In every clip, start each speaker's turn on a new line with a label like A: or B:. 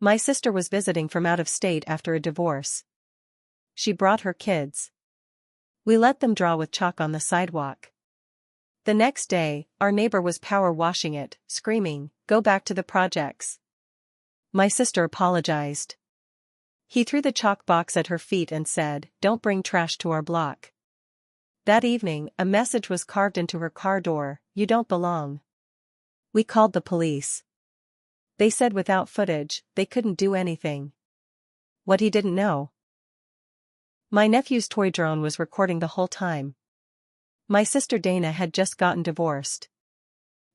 A: My sister was visiting from out of state after a divorce. She brought her kids. We let them draw with chalk on the sidewalk. The next day, our neighbor was power washing it, screaming, "Go back to the projects." My sister apologized. He threw the chalk box at her feet and said, "Don't bring trash to our block." That evening, a message was carved into her car door, "You don't belong." We called the police. They said without footage, they couldn't do anything. What he didn't know. My nephew's toy drone was recording the whole time. My sister Dana had just gotten divorced.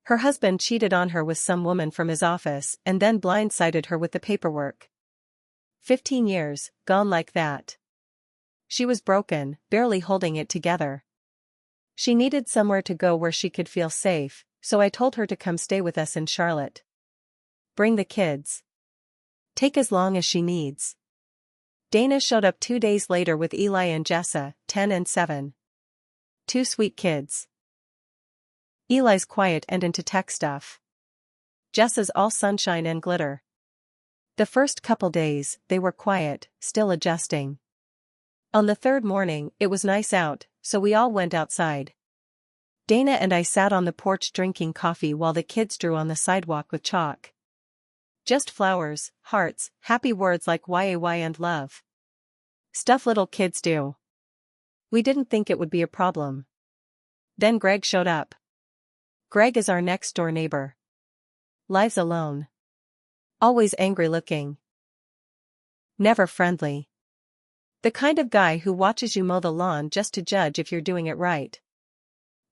A: Her husband cheated on her with some woman from his office and then blindsided her with the paperwork. 15 years, gone like that. She was broken, barely holding it together. She needed somewhere to go where she could feel safe, so I told her to come stay with us in Charlotte. Bring the kids. Take as long as she needs. Dana showed up 2 days later with Eli and Jessa, 10 and 7. 2 sweet kids. Eli's quiet and into tech stuff. Jessa's all sunshine and glitter. The first couple days, they were quiet, still adjusting. On the third morning, it was nice out, so we all went outside. Dana and I sat on the porch drinking coffee while the kids drew on the sidewalk with chalk. Just flowers, hearts, happy words like YAY and love. Stuff little kids do. We didn't think it would be a problem. Then Greg showed up. Greg is our next door neighbor. Lives alone. Always angry looking. Never friendly. The kind of guy who watches you mow the lawn just to judge if you're doing it right.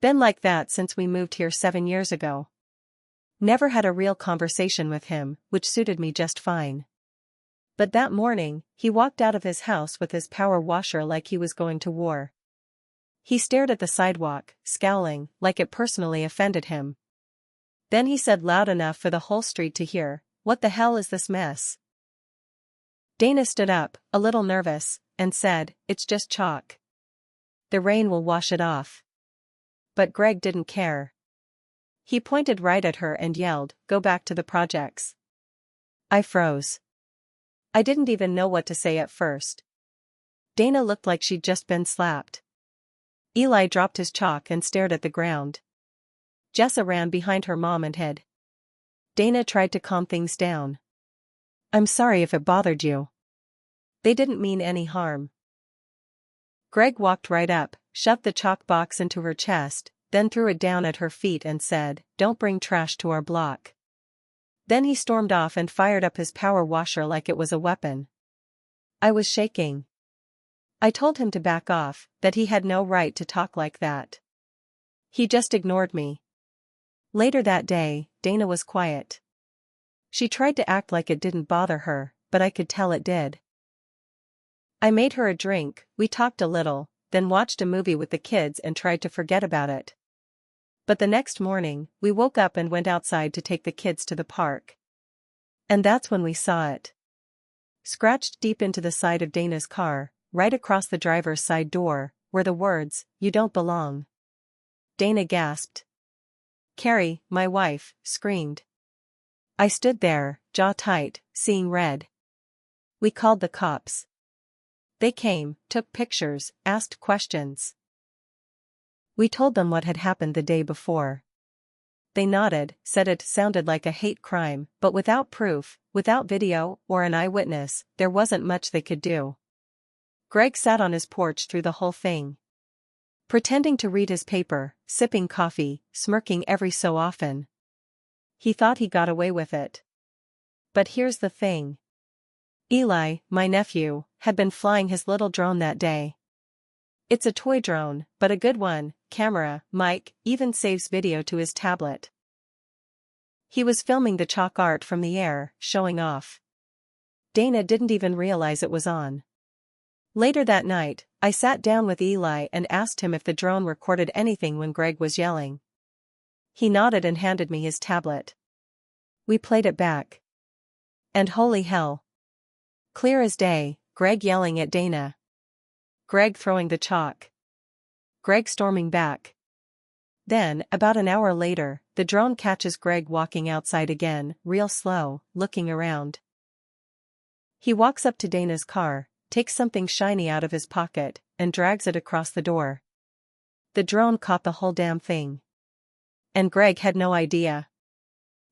A: Been like that since we moved here 7 years ago. Never had a real conversation with him, which suited me just fine. But that morning, he walked out of his house with his power washer like he was going to war. He stared at the sidewalk, scowling, like it personally offended him. Then he said loud enough for the whole street to hear, "What the hell is this mess?" Dana stood up, a little nervous, and said, "It's just chalk. The rain will wash it off." But Greg didn't care. He pointed right at her and yelled, "Go back to the projects." I froze. I didn't even know what to say at first. Dana looked like she'd just been slapped. Eli dropped his chalk and stared at the ground. Jessa ran behind her mom and hid. Dana tried to calm things down. "I'm sorry if it bothered you. They didn't mean any harm." Greg walked right up, shoved the chalk box into her chest, then threw it down at her feet and said, "Don't bring trash to our block." Then he stormed off and fired up his power washer like it was a weapon. I was shaking. I told him to back off, that he had no right to talk like that. He just ignored me. Later that day, Dana was quiet. She tried to act like it didn't bother her, but I could tell it did. I made her a drink, we talked a little, then watched a movie with the kids and tried to forget about it. But the next morning, we woke up and went outside to take the kids to the park. And that's when we saw it. Scratched deep into the side of Dana's car, right across the driver's side door, were the words, "You don't belong." Dana gasped. Carrie, my wife, screamed. I stood there, jaw tight, seeing red. We called the cops. They came, took pictures, asked questions. We told them what had happened the day before. They nodded, said it sounded like a hate crime, but without proof, without video, or an eyewitness, there wasn't much they could do. Greg sat on his porch through the whole thing. Pretending to read his paper, sipping coffee, smirking every so often. He thought he got away with it. But here's the thing. Eli, my nephew, had been flying his little drone that day. It's a toy drone, but a good one, camera, mic, even saves video to his tablet. He was filming the chalk art from the air, showing off. Dana didn't even realize it was on. Later that night, I sat down with Eli and asked him if the drone recorded anything when Greg was yelling. He nodded and handed me his tablet. We played it back. And holy hell. Clear as day, Greg yelling at Dana. Greg throwing the chalk. Greg storming back. Then, about an hour later, the drone catches Greg walking outside again, real slow, looking around. He walks up to Dana's car, takes something shiny out of his pocket, and drags it across the door. The drone caught the whole damn thing. And Greg had no idea.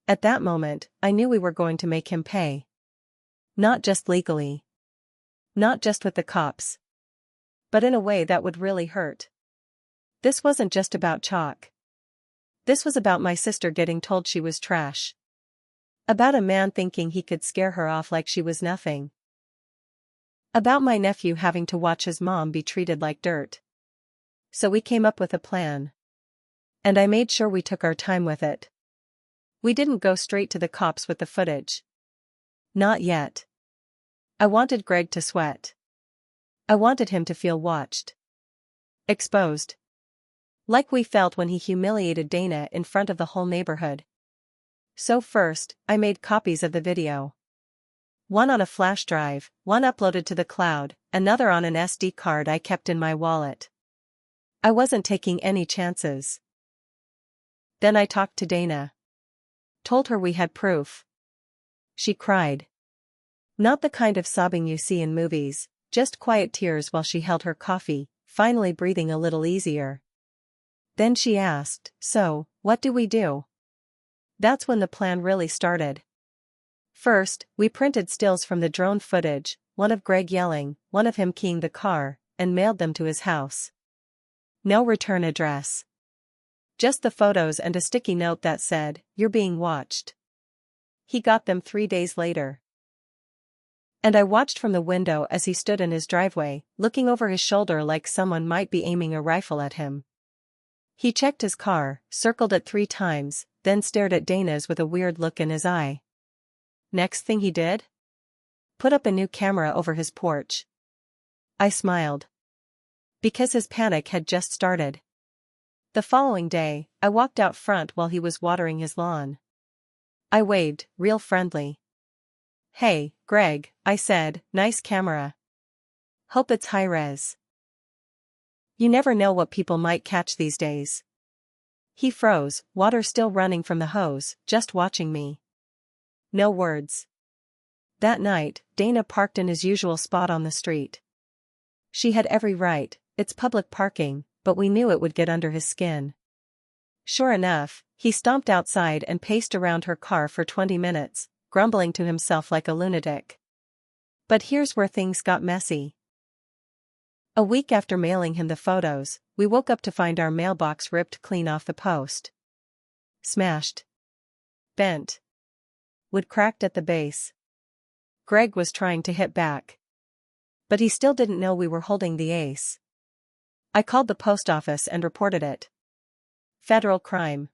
A: At that moment, I knew we were going to make him pay. Not just legally. Not just with the cops. But in a way that would really hurt. This wasn't just about Chalk. This was about my sister getting told she was trash. About a man thinking he could scare her off like she was nothing. About my nephew having to watch his mom be treated like dirt. So we came up with a plan. And I made sure we took our time with it. We didn't go straight to the cops with the footage. Not yet. I wanted Greg to sweat. I wanted him to feel watched. Exposed. Like we felt when he humiliated Dana in front of the whole neighborhood. So first, I made copies of the video. One on a flash drive, one uploaded to the cloud, another on an SD card I kept in my wallet. I wasn't taking any chances. Then I talked to Dana. Told her we had proof. She cried. Not the kind of sobbing you see in movies, just quiet tears while she held her coffee, finally breathing a little easier. Then she asked, "So, what do we do?" That's when the plan really started. First, we printed stills from the drone footage, one of Greg yelling, one of him keying the car, and mailed them to his house. No return address. Just the photos and a sticky note that said, "You're being watched." He got them 3 days later. And I watched from the window as he stood in his driveway, looking over his shoulder like someone might be aiming a rifle at him. He checked his car, circled it 3 times, then stared at Dana's with a weird look in his eye. Next thing he did? Put up a new camera over his porch. I smiled. Because his panic had just started. The following day, I walked out front while he was watering his lawn. I waved, real friendly. "Hey, Greg," I said, "nice camera. Hope it's high-res. You never know what people might catch these days." He froze, water still running from the hose, just watching me. No words. That night, Dana parked in his usual spot on the street. She had every right, it's public parking, but we knew it would get under his skin. Sure enough, he stomped outside and paced around her car for 20 minutes, grumbling to himself like a lunatic. But here's where things got messy. A week after mailing him the photos, we woke up to find our mailbox ripped clean off the post. Smashed. Bent. Wood cracked at the base. Greg was trying to hit back. But he still didn't know we were holding the ace. I called the post office and reported it. Federal crime.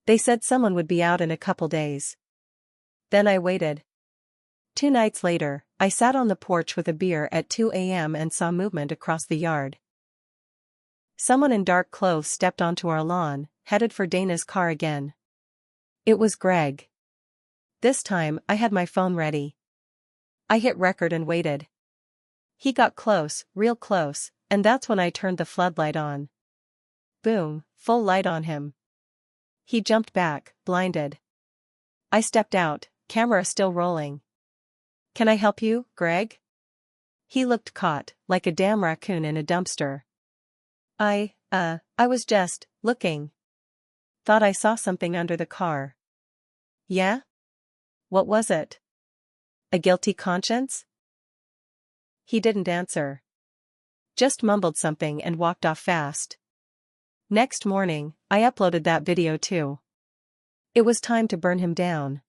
A: They said someone would be out in a couple days. Then I waited. 2 nights later, I sat on the porch with a beer at 2 a.m. and saw movement across the yard. Someone in dark clothes stepped onto our lawn, headed for Dana's car again. It was Greg. This time, I had my phone ready. I hit record and waited. He got close, real close, and that's when I turned the floodlight on. Boom, full light on him. He jumped back, blinded. I stepped out, camera still rolling. "Can I help you, Greg?" He looked caught, like a damn raccoon in a dumpster. I was just looking. Thought I saw something under the car." "Yeah? What was it? A guilty conscience?" He didn't answer. Just mumbled something and walked off fast. Next morning, I uploaded that video too. It was time to burn him down.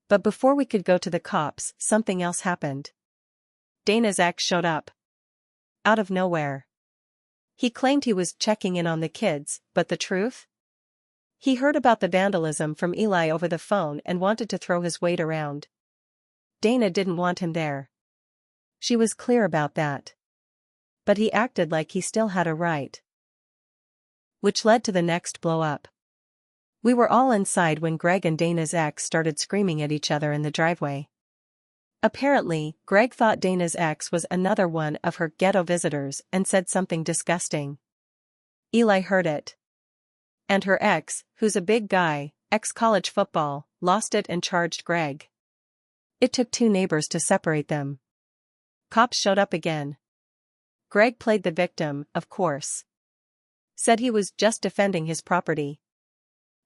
A: But before we could go to the cops, something else happened. Dana's ex showed up. Out of nowhere. He claimed he was checking in on the kids, but the truth? He heard about the vandalism from Eli over the phone and wanted to throw his weight around. Dana didn't want him there. She was clear about that. But he acted like he still had a right. Which led to the next blow-up. We were all inside when Greg and Dana's ex started screaming at each other in the driveway. Apparently, Greg thought Dana's ex was another one of her ghetto visitors and said something disgusting. Eli heard it. And her ex, who's a big guy, ex-college football, lost it and charged Greg. It took two neighbors to separate them. Cops showed up again. Greg played the victim, of course. Said he was just defending his property.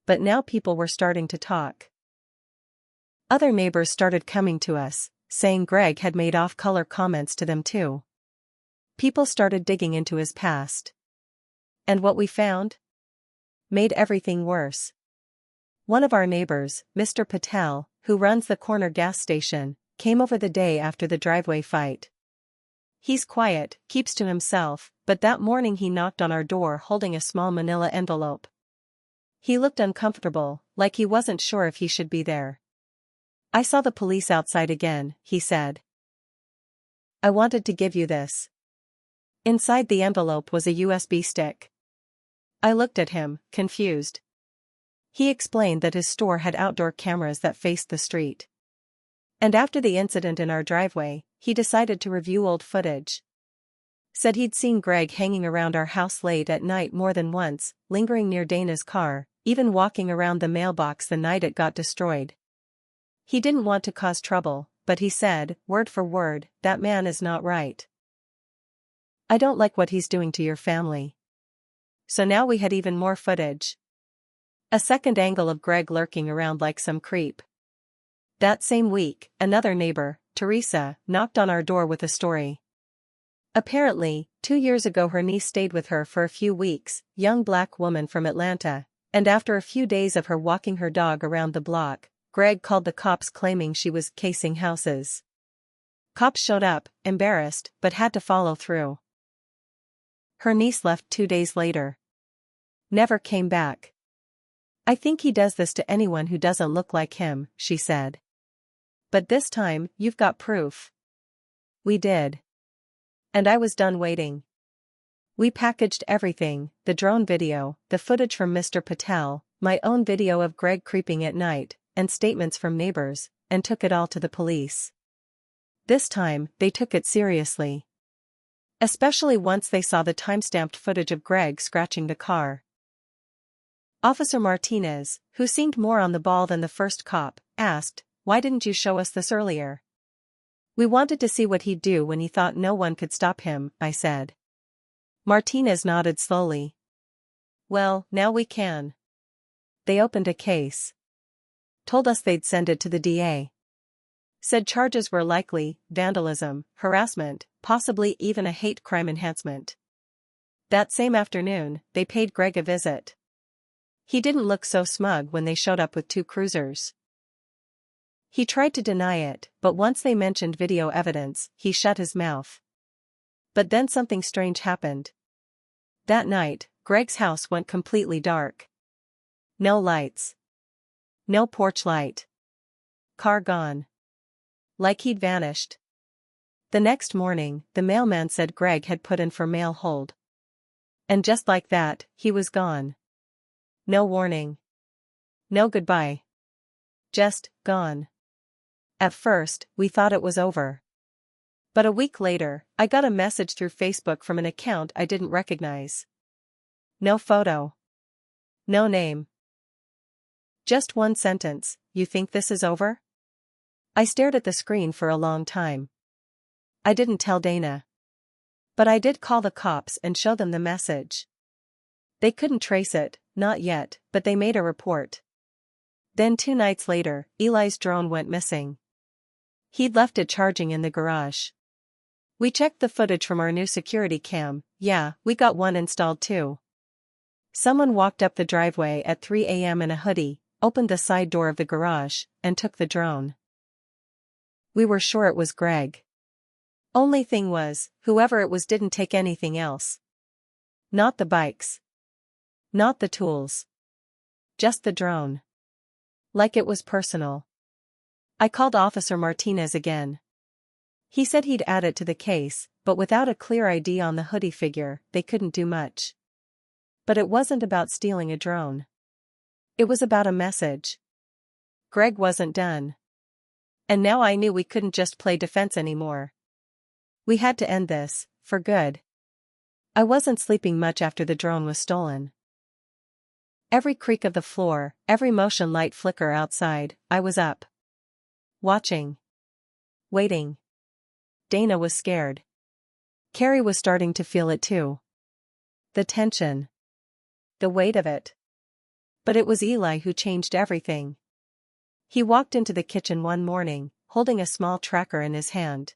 A: But now people were starting to talk. Other neighbors started coming to us, saying Greg had made off-color comments to them too. People started digging into his past. And what we found? Made everything worse. One of our neighbors, Mr. Patel, who runs the corner gas station, came over the day after the driveway fight. He's quiet, keeps to himself, but that morning he knocked on our door holding a small manila envelope. He looked uncomfortable, like he wasn't sure if he should be there. "I saw the police outside again," he said. "I wanted to give you this." Inside the envelope was a USB stick. I looked at him, confused. He explained that his store had outdoor cameras that faced the street. And after the incident in our driveway, he decided to review old footage. Said he'd seen Greg hanging around our house late at night more than once, lingering near Dana's car, even walking around the mailbox the night it got destroyed. He didn't want to cause trouble, but he said, word for word, "That man is not right. I don't like what he's doing to your family." So now we had even more footage. A second angle of Greg lurking around like some creep. That same week, another neighbor, Teresa, knocked on our door with a story. Apparently, 2 years ago her niece stayed with her for a few weeks, young black woman from Atlanta, and after a few days of her walking her dog around the block, Greg called the cops claiming she was casing houses. Cops showed up, embarrassed, but had to follow through. Her niece left 2 days later. Never came back. "I think he does this to anyone who doesn't look like him," she said. "But this time, you've got proof." We did. And I was done waiting. We packaged everything, the drone video, the footage from Mr. Patel, my own video of Greg creeping at night, and statements from neighbors, and took it all to the police. This time, they took it seriously. Especially once they saw the time-stamped footage of Greg scratching the car. Officer Martinez, who seemed more on the ball than the first cop, asked, "Why didn't you show us this earlier?" "We wanted to see what he'd do when he thought no one could stop him," I said. Martinez nodded slowly. "Well, now we can." They opened a case. Told us they'd send it to the DA. Said charges were likely vandalism, harassment, possibly even a hate crime enhancement. That same afternoon, they paid Greg a visit. He didn't look so smug when they showed up with 2 cruisers. He tried to deny it, but once they mentioned video evidence, he shut his mouth. But then something strange happened. That night, Greg's house went completely dark. No lights. No porch light. Car gone. Like he'd vanished. The next morning, the mailman said Greg had put in for mail hold. And just like that, he was gone. No warning. No goodbye. Just, gone. At first, we thought it was over. But a week later, I got a message through Facebook from an account I didn't recognize. No photo. No name. Just one sentence, "You think this is over?" I stared at the screen for a long time. I didn't tell Dana. But I did call the cops and show them the message. They couldn't trace it, not yet, but they made a report. Then 2 nights later, Eli's drone went missing. He'd left it charging in the garage. We checked the footage from our new security cam. Yeah, we got one installed too. Someone walked up the driveway at 3 a.m. in a hoodie, opened the side door of the garage, and took the drone. We were sure it was Greg. Only thing was, whoever it was didn't take anything else. Not the bikes. Not the tools. Just the drone. Like it was personal. I called Officer Martinez again. He said he'd add it to the case, but without a clear ID on the hoodie figure, they couldn't do much. But it wasn't about stealing a drone. It was about a message. Greg wasn't done. And now I knew we couldn't just play defense anymore. We had to end this, for good. I wasn't sleeping much after the drone was stolen. Every creak of the floor, every motion light flicker outside, I was up. Watching. Waiting. Dana was scared. Carrie was starting to feel it too. The tension. The weight of it. But it was Eli who changed everything. He walked into the kitchen one morning, holding a small tracker in his hand.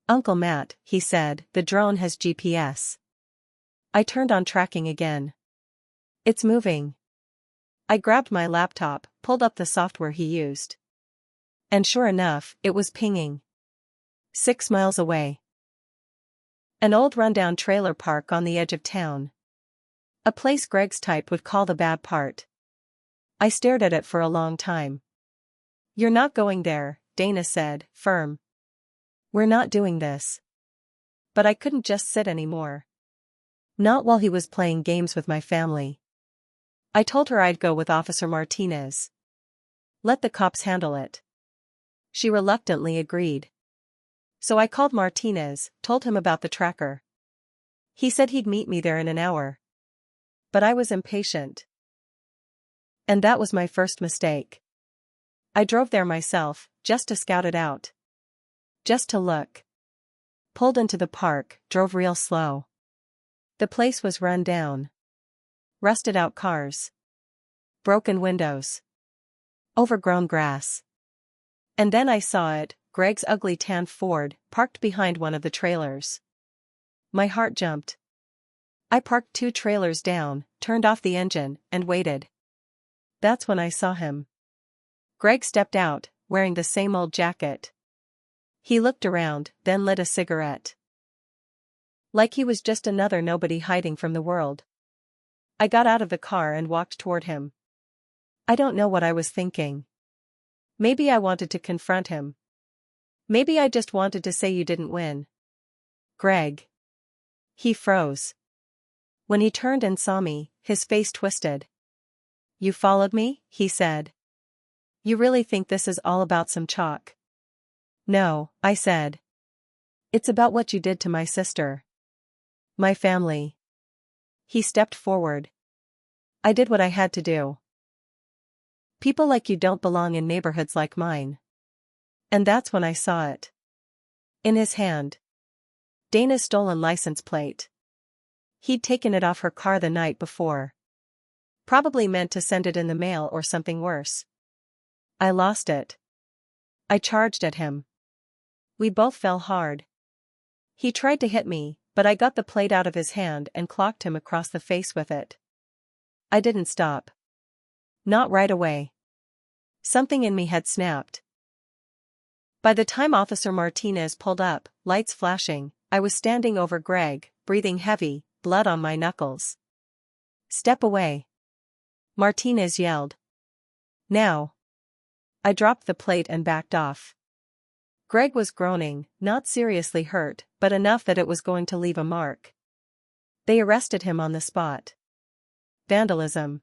A: "Uncle Matt," he said, "the drone has GPS." I turned on tracking again. "It's moving." I grabbed my laptop, pulled up the software he used. And sure enough, it was pinging. 6 miles away. An old rundown trailer park on the edge of town. A place Greg's type would call the bad part. I stared at it for a long time. "You're not going there," Dana said, firm. "We're not doing this." But I couldn't just sit anymore. Not while he was playing games with my family. I told her I'd go with Officer Martinez. Let the cops handle it. She reluctantly agreed. So I called Martinez, told him about the tracker. He said he'd meet me there in an hour. But I was impatient. And that was my first mistake. I drove there myself, just to scout it out. Just to look. Pulled into the park, drove real slow. The place was run down. Rusted out cars. Broken windows. Overgrown grass. And then I saw it, Greg's ugly tan Ford, parked behind one of the trailers. My heart jumped. I parked 2 trailers down, turned off the engine, and waited. That's when I saw him. Greg stepped out, wearing the same old jacket. He looked around, then lit a cigarette. Like he was just another nobody hiding from the world. I got out of the car and walked toward him. I don't know what I was thinking. Maybe I wanted to confront him. Maybe I just wanted to say you didn't win. Greg. He froze. When he turned and saw me, his face twisted. "You followed me?" he said. "You really think this is all about some chalk?" "No," I said. "It's about what you did to my sister. My family." He stepped forward. "I did what I had to do. People like you don't belong in neighborhoods like mine." And that's when I saw it. In his hand. Dana's stolen license plate. He'd taken it off her car the night before. Probably meant to send it in the mail or something worse. I lost it. I charged at him. We both fell hard. He tried to hit me, but I got the plate out of his hand and clocked him across the face with it. I didn't stop. Not right away. Something in me had snapped. By the time Officer Martinez pulled up, lights flashing, I was standing over Greg, breathing heavy, blood on my knuckles. "Step away," Martinez yelled. "Now." I dropped the plate and backed off. Greg was groaning, not seriously hurt, but enough that it was going to leave a mark. They arrested him on the spot. Vandalism.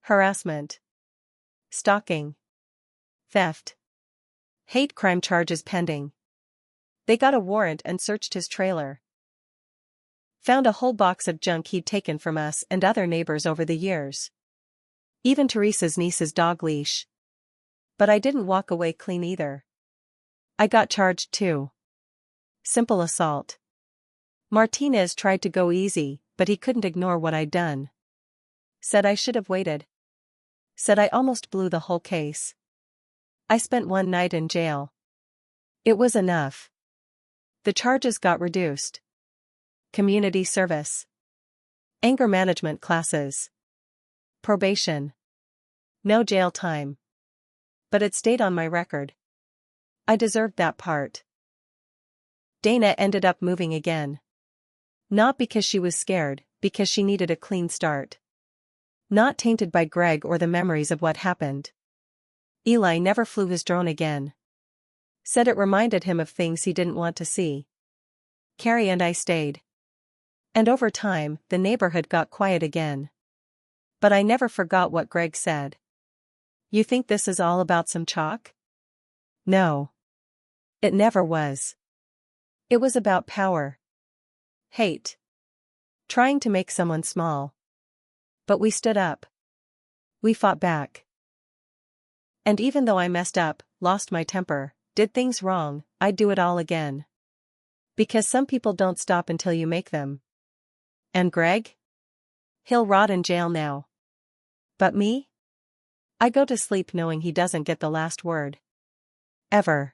A: Harassment. Stalking. Theft. Hate crime charges pending. They got a warrant and searched his trailer. Found a whole box of junk he'd taken from us and other neighbors over the years. Even Teresa's niece's dog leash. But I didn't walk away clean either. I got charged too. Simple assault. Martinez tried to go easy, but he couldn't ignore what I'd done. Said I should have waited. Said I almost blew the whole case. I spent 1 night in jail. It was enough. The charges got reduced. Community service. Anger management classes. Probation. No jail time. But it stayed on my record. I deserved that part. Dana ended up moving again. Not because she was scared, because she needed a clean start. Not tainted by Greg or the memories of what happened. Eli never flew his drone again. Said it reminded him of things he didn't want to see. Carrie and I stayed. And over time, the neighborhood got quiet again. But I never forgot what Greg said. "You think this is all about some chalk?" No. It never was. It was about power. Hate. Trying to make someone small. But we stood up. We fought back. And even though I messed up, lost my temper, did things wrong, I'd do it all again. Because some people don't stop until you make them. And Greg? He'll rot in jail now. But me? I go to sleep knowing he doesn't get the last word. Ever.